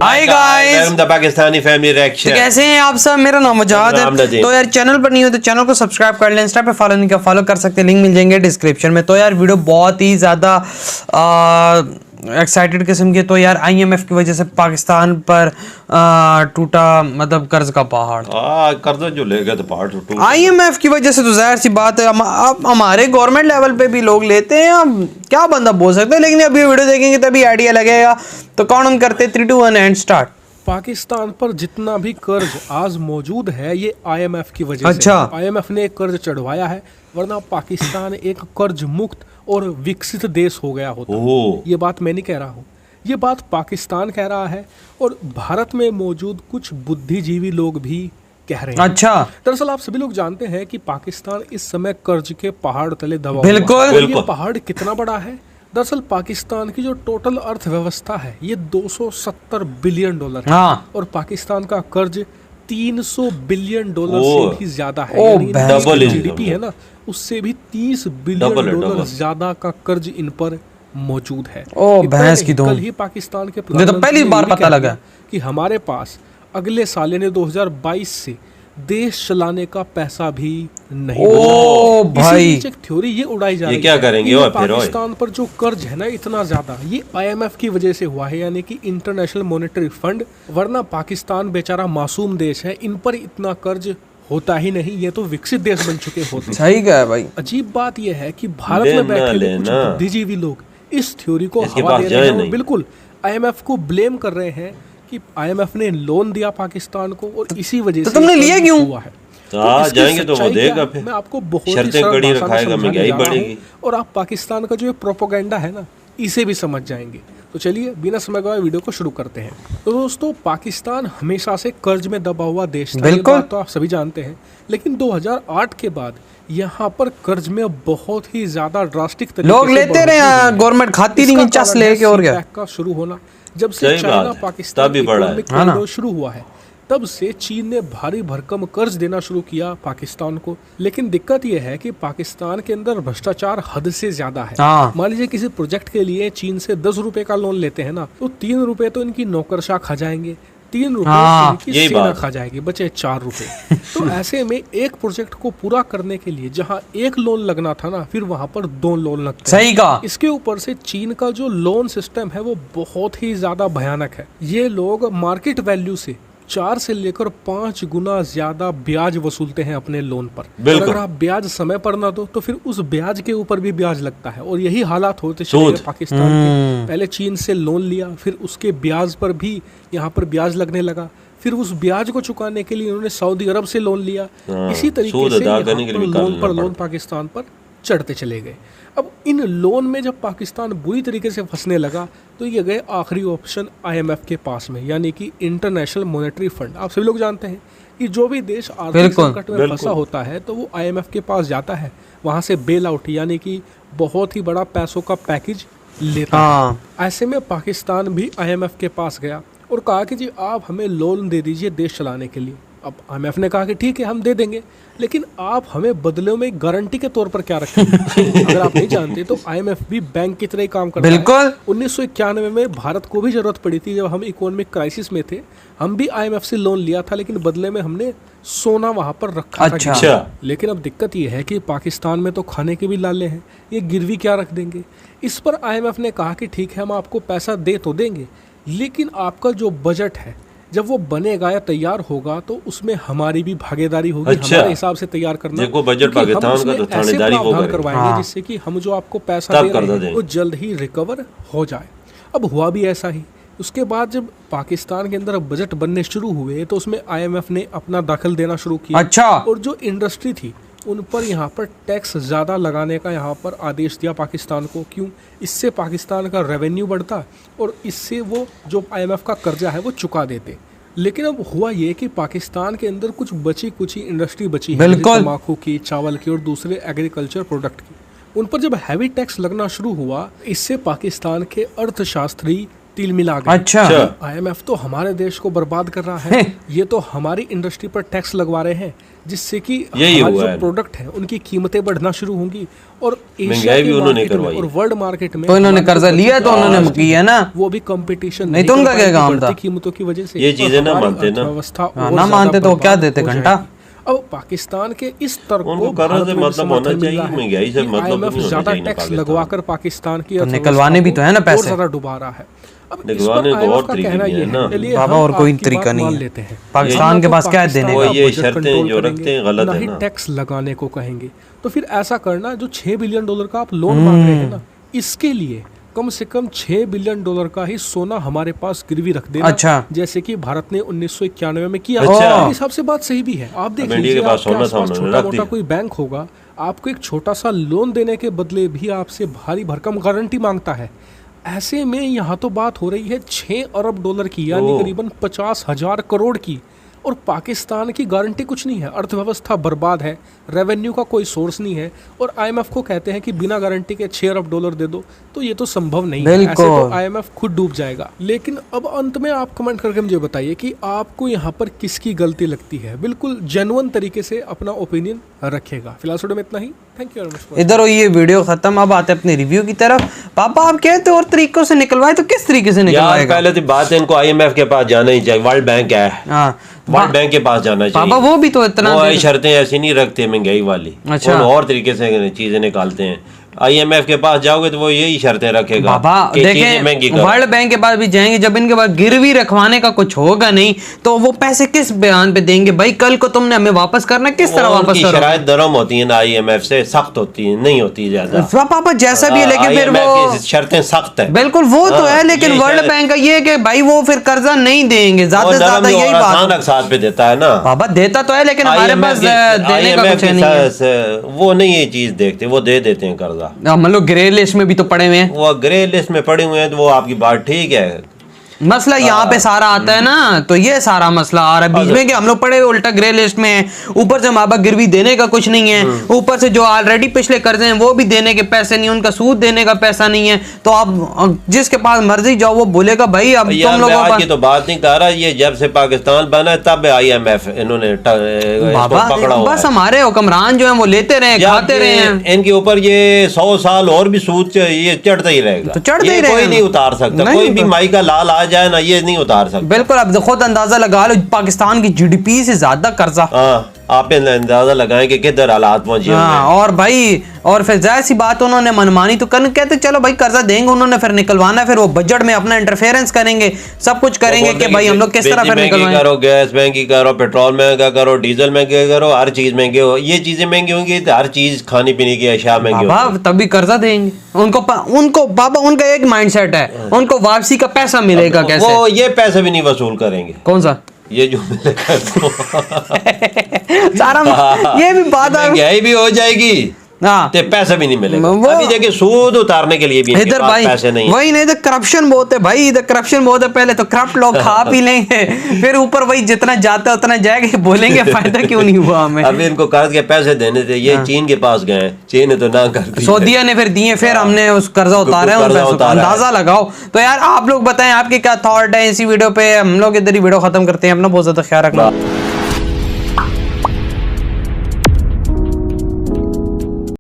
Hi guys, the Pakistani family reaction. कैसे हैं आप सब। मेरा नाम मुजाहिद है। तो यार चैनल पर नहीं हो तो चैनल को सब्सक्राइब कर लें। इंस्टा पे फॉलो नहीं किया फॉलो कर सकते हैं, लिंक मिल जाएंगे डिस्क्रिप्शन में। तो यार वीडियो बहुत ही ज़्यादा एक्साइटेड किस्म की। तो यार आईएमएफ की वजह से पाकिस्तान पर टूटा मतलब कर्ज का पहाड़। कर्ज जो ले गया तो पहाड़ टूटा। आईएमएफ की वजह से तो जाहिर सी बात है, अब हमारे गवर्नमेंट लेवल पे भी लोग लेते हैं। अब क्या बंदा बोल सकते हैं, लेकिन अभी वीडियो देखेंगे तभी आइडिया लगेगा। तो कौन करते 3, 2, 1 एंड स्टार्ट। पाकिस्तान पर जितना भी कर्ज आज मौजूद है ये आईएमएफ की वजह अच्छा। से। आईएमएफ ने एक कर्ज चढ़वाया है, वरना पाकिस्तान एक कर्ज मुक्त और विकसित देश हो गया होता। ये बात मैं नहीं कह रहा हूँ, ये बात पाकिस्तान कह रहा है और भारत में मौजूद कुछ बुद्धिजीवी लोग भी कह रहे हैं। अच्छा। दरअसल आप सभी लोग जानते हैं कि पाकिस्तान इस समय कर्ज के पहाड़ तले दबा हुआ बिल्कुल। है। ये पहाड़ कितना बड़ा है? दरअसल पाकिस्तान की जो टोटल अर्थव्यवस्था है ये 270 बिलियन डॉलर है। हाँ। और पाकिस्तान का कर्ज 300 बिलियन डॉलर से भी ज्यादा है। डबल जीडीपी है ना, उससे भी 30 बिलियन डॉलर ज्यादा का कर्ज इन पर मौजूद है। भैंस की कल ही पाकिस्तान के तो पहली बार पता लगा कि हमारे पास अगले साल यानी 2022 से देश चलाने का पैसा भी नहीं। भाई एक थ्योरी ये उड़ाई जा रही है, क्या करेंगे पाकिस्तान पर जो कर्ज है ना इतना ज्यादा, ये आईएमएफ की वजह से हुआ है, यानी कि इंटरनेशनल मॉनेटरी फंड। वरना पाकिस्तान बेचारा मासूम देश है, इन पर इतना कर्ज होता ही नहीं। ये तो विकसित देश बन चुके होते। सही कहा भाई। अजीब बात यह है कि भारत में बैठे हुए कुछ बुद्धिजीवी लोग इस थ्योरी को हवा दे रहे हैं, बिल्कुल आईएमएफ को ब्लेम कर रहे हैं कि आईएमएफ ने लोन दिया पाकिस्तान को और इसी वजह से तुमने लिया क्यों हुआ है। जाएंगे तो वो देगा, फिर मैं आपको बहुत शर्तें कड़ी रखाएगा, महंगाई बढ़ेगी और आप पाकिस्तान का जो ये प्रोपेगेंडा है ना इसे भी समझ जाएंगे। तो चलिए बिना समय गवाए वीडियो को शुरू करते हैं। तो दोस्तों, पाकिस्तान हमेशा से कर्ज में दबा हुआ देश था, ये बात तो आप सभी जानते हैं। लेकिन 2008 के बाद यहाँ पर कर्ज में बहुत ही ज्यादा ड्रास्टिक तरीके लोग लेते रहे, गवर्नमेंट खाती नहीं चस लेके और क्या का शुरू होना। जब से चाइना पाकिस्तान इकोनॉमिक कॉरिडोर शुरू हुआ है तब से चीन ने भारी भरकम कर्ज देना शुरू किया पाकिस्तान को। लेकिन दिक्कत यह है कि पाकिस्तान के अंदर भ्रष्टाचार हद से ज्यादा है। मान लीजिए किसी प्रोजेक्ट के लिए चीन से 10 रुपए का लोन लेते हैं ना, तो 3 रुपए तो इनकी नौकरशाह खा जाएंगे, 3 रुपए इनकी सेना खा जाएगी, बचे 4 रुपए। तो ऐसे में एक प्रोजेक्ट को पूरा करने के लिए जहाँ एक लोन लगना था ना, फिर वहां पर 2 लोन लगते हैं। सही कहा। इसके ऊपर से चीन का जो लोन सिस्टम है वो बहुत ही ज्यादा भयानक है। ये लोग मार्केट वैल्यू से 4 से लेकर 5 गुना ज्यादा ब्याज वसूलते हैं अपने लोन पर। अगर आप ब्याज समय पर ना दो तो फिर उस ब्याज के ऊपर भी ब्याज लगता है। और यही हालात होते चले पाकिस्तान के। पहले चीन से लोन लिया, फिर उसके ब्याज पर भी यहाँ पर ब्याज लगने लगा, फिर उस ब्याज को चुकाने के लिए उन्होंने सऊदी अरब से लोन लिया। इसी तरीके से लोन पर लोन पाकिस्तान पर चढ़ते चले गए। अब इन लोन में जब पाकिस्तान बुरी तरीके से फंसने लगा तो ये गए आखिरी ऑप्शन आईएमएफ के पास में, यानी कि इंटरनेशनल मॉनेटरी फंड। आप सभी लोग जानते हैं कि जो भी देश आर्थिक संकट में फंसा होता है तो वो आईएमएफ के पास जाता है, वहां से बेल आउट यानी कि बहुत ही बड़ा पैसों का पैकेज लेता है। ऐसे में पाकिस्तान भी आईएमएफ के पास गया और कहा कि जी आप हमें लोन दे दीजिए देश चलाने के लिए। अब आईएमएफ ने कहा कि ठीक है हम दे देंगे, लेकिन आप हमें बदले में गारंटी के तौर पर क्या रखेंगे। अगर आप नहीं जानते तो आईएमएफ भी बैंक की तरह ही काम करता है। 1991 में भारत को भी जरूरत पड़ी थी, जब हम इकोनॉमिक क्राइसिस में थे, हम भी आईएमएफ से लोन लिया था, लेकिन बदले में हमने सोना वहां पर रखा था। लेकिन अब दिक्कत ये है कि पाकिस्तान में तो खाने के भी लाले हैं, ये गिरवी क्या रख देंगे। इस पर आईएमएफ ने कहा कि ठीक है हम आपको पैसा दे तो देंगे, लेकिन आपका जो बजट है जब वो बनेगा या तैयार होगा तो उसमें हमारी भी भागीदारी होगी। हमारे हिसाब से तैयार करना, देखो बजट पाकिस्तान का तो थानेदारी वो करवाएंगे जिससे कि हम जो आपको पैसा दे रहे हैं वो जल्द ही रिकवर हो जाए। अब हुआ भी ऐसा ही। उसके बाद जब पाकिस्तान के अंदर बजट बनने शुरू हुए तो उसमें आईएमएफ ने अपना दाखिल देना शुरू किया। और जो इंडस्ट्री थी उन पर यहाँ पर टैक्स ज़्यादा लगाने का यहाँ पर आदेश दिया पाकिस्तान को। क्यों? इससे पाकिस्तान का रेवेन्यू बढ़ता और इससे वो जो आईएमएफ का कर्जा है वो चुका देते। लेकिन अब हुआ ये कि पाकिस्तान के अंदर कुछ बची कुची इंडस्ट्री बची है, तंबाकू की, चावल की और दूसरे एग्रीकल्चर प्रोडक्ट की। उन पर जब हैवी टैक्स लगना शुरू हुआ, इससे पाकिस्तान के अर्थशास्त्री तिल मिला गए। अच्छा। IMF तो हमारे देश को बर्बाद कर रहा है, ये तो हमारी इंडस्ट्री पर टैक्स लगवा रहे हैं, जिससे कि यही हमारे हुआ जो है। प्रोडक्ट है उनकी कीमतें बढ़ना शुरू होंगी और एशिया महंगाई भी के उन्होंने मार्केट में करवाई। और वर्ल्ड मार्केट में तो इन्होंने हमारी कर्जा जो लिया तो बचत उन्होंने है, किया ना, वो भी कंपटीशन नहीं तो उनका क्या काम था? बढ़ती कीमतों की वजह से। ये चीजें ना हमारी मानते ना। अर्थव्यवस्था हाँ, और ना ज्यादा मानते तो क्या बर्बाद देते हो घंटा? जाएगी। अब पाकिस्तान के इस तर्क को उनको कर्ज भारत से में भी मतलब होना समर्थन मिल चाहिए, रहा है महंगाई से कि मतलब IMF नहीं होना ज्यादा चाहिए ना टैक्स पाकिस्तान। लगवाकर पाकिस्तान की तो अर्थव्यवस्था निकलवाने भी तो है ना को पैसे। और ज्यादा डुबा रहा है। अब इस निकलवाने पर को IMF और का तरीके कहना भी ये है ना। है, चलिए बाबा हम और कोई आपकी तरीका बात नहीं मान है। लेते हैं। पाकिस्तान हम के तो पास क्या है देने पाकिस्तान का? का वो ये बजट शर्तें कंट्रोल जो करेंगे, रखते हैं गलत ना है ही ना। टैक्स लगाने को कहेंगे। तो फिर ऐसा करना, जो $6 बिलियन का आप लोन मांग रहे हैं ना, इसके लिए कम से कम $6 बिलियन का ही सोना हमारे पास गिरवी रख देना। अच्छा। जैसे कि भारत ने 1991 में किया। अच्छा। मेरे हिसाब से बात सही भी है। आप देख इंडिया लीजिए, के पास आपके सोना था, आसपास उन्होंने छोटा रख मोटा दिया। कोई बैंक होगा, आपको एक छोटा सा लोन देने के बदले भी आपसे भारी भरकम गारंटी मांगता है। ऐसे में यहाँ तो बात हो रही है $6 अरब की, यानी ओह। करीबन 50,000 करोड़ की। और पाकिस्तान की गारंटी कुछ नहीं है, अर्थव्यवस्था बर्बाद है, रेवेन्यू का कोई सोर्स नहीं है, और IMF को कहते हैं कि बिना गारंटी के $6 अरब दे दो, तो ये तो संभव नहीं है। ऐसे तो IMF खुद डूब जाएगा। लेकिन अब अंत में आप कमेंट करके मुझे बताइए कि आपको यहाँ पर किसकी गलती लगती है। बिल्कुल जेन्युइन तरीके से अपना ओपिनियन रखेगा। फिलहाल वीडियो में इतना ही। Thank you very much. इधर हो ये वीडियो खत्म, अब आते हैं अपने रिव्यू की तरफ। पापा आप कहते और तरीकों से निकलवाए तो किस तरीके से यार निकलवाएगा? पहले तो बात है, इनको IMF के पास जाना ही चाहिए। वर्ल्ड बैंक है, हाँ वर्ल्ड बैंक के पास जाना चाहिए। पापा वो भी तो इतना वो शर्तें ऐसी नहीं रखते महंगाई वाली। अच्छा। वो और तरीके से चीजें निकालते हैं। IMF के पास जाओगे तो वो यही शर्तें रखेगा बाबा कि चीजें महंगी देखें, करो। वर्ल्ड बैंक के पास भी जाएंगे, जब इनके पास गिरवी रखवाने का कुछ होगा नहीं तो वो पैसे किस बयान पे देंगे? भाई कल को तुमने हमें वापस करना, किस तरह वापस उनकी करोगे? शराइत नरम होती है ना IMF से, सख्त होती है, नहीं होती है ज्यादा। पापा जैसा भी है, लेकिन फिर IMF वो की शर्तें सख्त है। बिल्कुल वो तो हाँ, है, लेकिन ये वर्ल्ड शायद- बैंक का ये है कि भाई वो फिर कर्जा नहीं देंगे, वो ज्यादा से नरम ज्यादा नहीं यही और बात आसान है। अकसाद पे देता है ना। बाबा देता तो है, लेकिन हमारे IMF पास की- देने का IMF कुछ के नहीं है। वो नहीं ये चीज देखते, वो दे देते हैं कर्जा। मतलब ग्रे लिस्ट में भी तो पड़े हुए हैं। वो ग्रे लिस्ट में पड़े हुए हैं, तो वो आपकी बात ठीक है। मसला यहाँ पे सारा आता है ना, तो ये सारा मसला आ रहा है बीच में कि हम लोग पड़े हुए उल्टा ग्रे लिस्ट में हैं। ऊपर से हमारे पास गिरवी देने का कुछ नहीं है, ऊपर से जो ऑलरेडी पिछले कर्जे हैं वो भी देने के पैसे नहीं, उनका सूद देने का पैसा नहीं है। तो आप जिसके पास मर्जी जाओ वो बोलेगा भाई अब यार तुम मैं लोगों आज की तो बात नहीं कर रहा, ये जब से पाकिस्तान बना है तब IMF इन्होंने बाबा पकड़ा हुआ बस है। हमारे हुक्मरान जो है वो लेते रहे, या खाते रहे हैं। इनके ऊपर ये 100 साल और भी सूद ये चढ़ता ही रहेगा। तो चढ़ता ही ये कोई रहेगा। नहीं उतार सकता, नहीं कोई भी उतार- माई का लाल आ जाए ना, ये नहीं उतार सकता। बिल्कुल, अब खुद अंदाजा लगा लो, पाकिस्तान की GDP से ज्यादा कर्जा। हाँ, आप अंदाजा लगाएं कि किधर हालात पहुंचे हुए हैं। हाँ, और भाई और फिर जाहिर सी बात उन्होंने मनमानी तो कर कहते चलो भाई कर्जा देंगे, उन्होंने फिर निकलवाना, फिर वो बजट में अपना इंटरफेरेंस करेंगे, सब कुछ करेंगे कि भाई हम लोग किस तरह फिर महंगी निकलवाएं। करो, गैस महंगी करो, पेट्रोल महंगा करो, डीजल महंगे करो, हर चीज महंगी हो। ये चीजें महंगी होंगी तो हर चीज खाने पीने की अशिया महंगी होगी। बाबा तभी कर्जा देंगे उनको बाबा उनका एक माइंडसेट है, उनको वापसी का पैसा मिलेगा कैसे? वो ये पैसे भी नहीं वसूल करेंगे, कौन सा? ये जो मिलेगा तो सारा ये भी बात है। महंगाई भी हो जाएगी, हाँ ते पैसे भी नहीं मिलेगा। वो- अभी देखिए सूद उतारने के लिए भी इनके इधर पास भाई पैसे नहीं है। वही नहीं, इधर करप्शन बहुत है भाई, इधर करप्शन बहुत है। पहले तो करप्ट लोग खा पी लेंगे, फिर ऊपर वही जितना जाता है उतना जाएगा, बोलेंगे फायदा क्यों नहीं हुआ हमें। अभी इनको कर्ज के पैसे देने थे, ये चीन के पास गए, चीन ने तो ना कर दी। सऊदीया ने फिर दिए, फिर हमने उस कर्जा उतारा है, उन कर्जा पैसों का उतारा है। अंदाजा लगाओ। तो यार आप लोग बताएं आपके क्या थॉट है इसी वीडियो पे। हम लोग इधर ही वीडियो खत्म करते हैं, अपना बहुत ज्यादा ख्याल रखना।